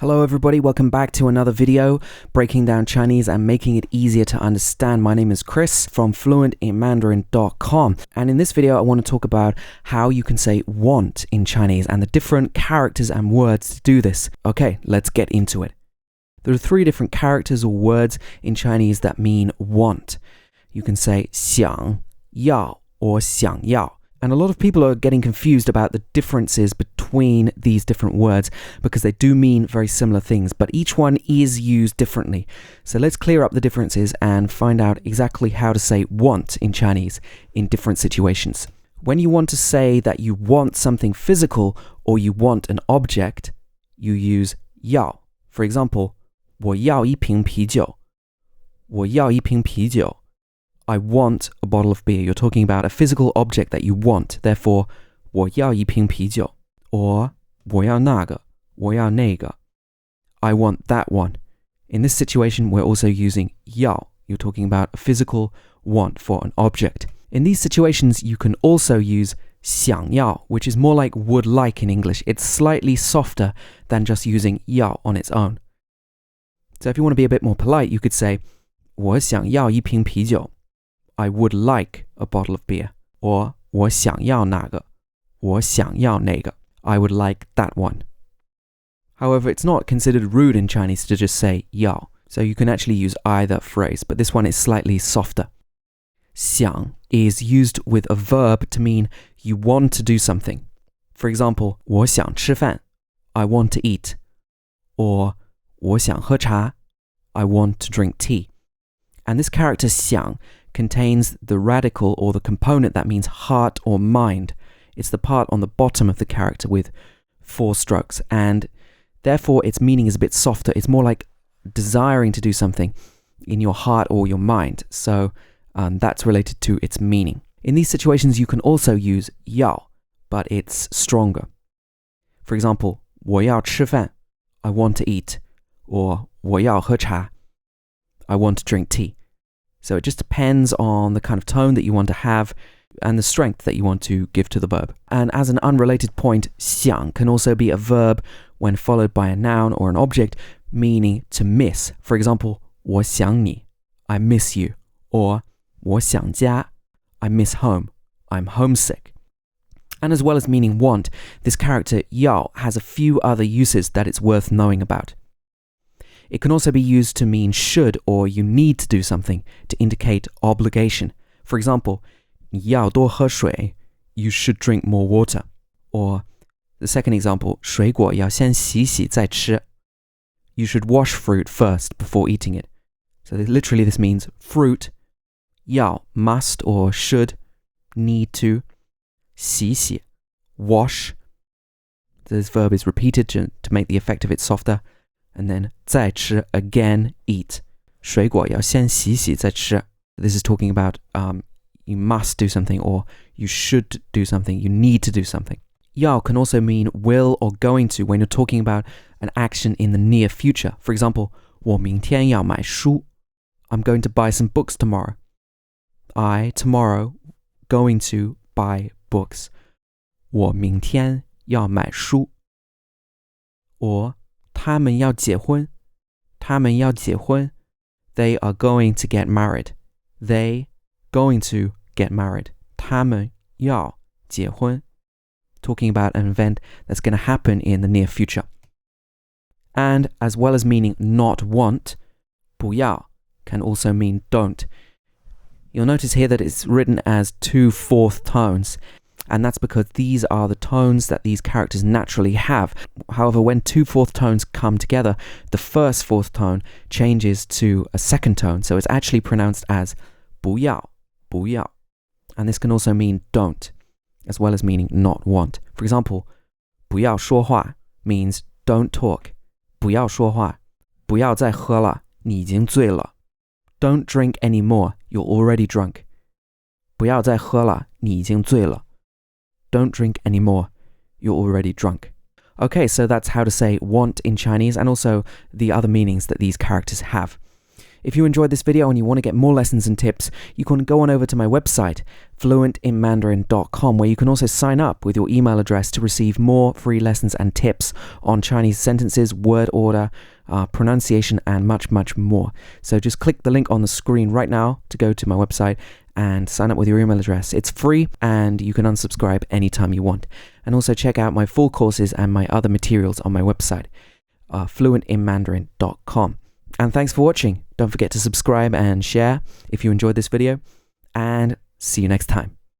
Hello everybody, welcome back to another video, breaking down Chinese and making it easier to understand. My name is Chris from fluentinmandarin.com, and in this video I want to talk about how you can say want in Chinese and the different characters and words to do this. Okay, let's get into it. There are three different characters or words in Chinese that mean want. You can say 想要 or 想要. And a lot of people are getting confused about the differences between these different words because they do mean very similar things, but each one is used differently. So let's clear up the differences and find out exactly how to say want in Chinese in different situations. When you want to say that you want something physical or you want an object, you use 要. For example, 我要一瓶啤酒. 我要一瓶啤酒. I want a bottle of beer. You're talking about a physical object that you want. Therefore, 我要一瓶啤酒. Or 我要那个, 我要那个. I want that one. In this situation, we're also using 要. You're talking about a physical want for an object. In these situations, you can also use 想要, which is more like would like in English. It's slightly softer than just using 要 on its own. So if you want to be a bit more polite, you could say 我想要一瓶啤酒. I would like a bottle of beer. Or 我想要那个. 我想要那个. I would like that one. However, it's not considered rude in Chinese to just say 要. So you can actually use either phrase, but this one is slightly softer. 想 is used with a verb to mean you want to do something. For example, 我想吃饭. I want to eat. Or 我想喝茶. I want to drink tea. And this character 想 contains the radical or the component that means heart or mind. It's the part on the bottom of the character with 4 strokes, and therefore its meaning is a bit softer. It's more like desiring to do something in your heart or your mind. So that's related to its meaning. In these situations, you can also use 要, but it's stronger. For example, 我要吃饭. I want to eat. Or 我要喝茶. I want to drink tea. So it just depends on the kind of tone that you want to have and the strength that you want to give to the verb. And as an unrelated point, 想 can also be a verb when followed by a noun or an object, meaning to miss. For example, 我想你, I miss you. Or 我想家, I miss home, I'm homesick. And as well as meaning want, this character 要 has a few other uses that it's worth knowing about. It can also be used to mean should or you need to do something to indicate obligation. For example, 你要多喝水, you should drink more water. Or the second example, 水果要先洗洗再吃. You should wash fruit first before eating it. So literally this means fruit, 要 must or should, need to, 洗洗 wash. This verb is repeated to make the effect of it softer. And then 再吃 again, eat. 水果要先洗洗再吃. This is talking about you must do something or you should do something, you need to do something. 要 can also mean will or going to when you're talking about an action in the near future. For example, 我明天要买书. I'm going to buy some books tomorrow. I, tomorrow, going to buy books. 我明天要买书. Or 他们要结婚. 他们要结婚. They are going to get married. They going to get married. 他们要结婚. Talking about an event that's going to happen in the near future. And as well as meaning not want, 不要 can also mean don't. You'll notice here that it's written as 2 fourth tones. And that's because these are the tones that these characters naturally have. However, when 2 fourth tones come together, the first fourth tone changes to a second tone. So it's actually pronounced as 不要, 不要. And this can also mean don't, as well as meaning not want. For example, 不要说话 means don't talk. 不要说话. 不要再喝了, 你已经醉了. Don't drink anymore, you're already drunk. 不要再喝了, 你已经醉了. Don't drink anymore, you're already drunk. Okay, so that's how to say want in Chinese and also the other meanings that these characters have. If you enjoyed this video and you want to get more lessons and tips, you can go on over to my website, fluentinmandarin.com, where you can also sign up with your email address to receive more free lessons and tips on Chinese sentences, word order, pronunciation, and much, much more. So just click the link on the screen right now to go to my website and sign up with your email address. It's free and you can unsubscribe anytime you want. And also check out my full courses and my other materials on my website, fluentinmandarin.com. And thanks for watching. Don't forget to subscribe and share if you enjoyed this video, and see you next time.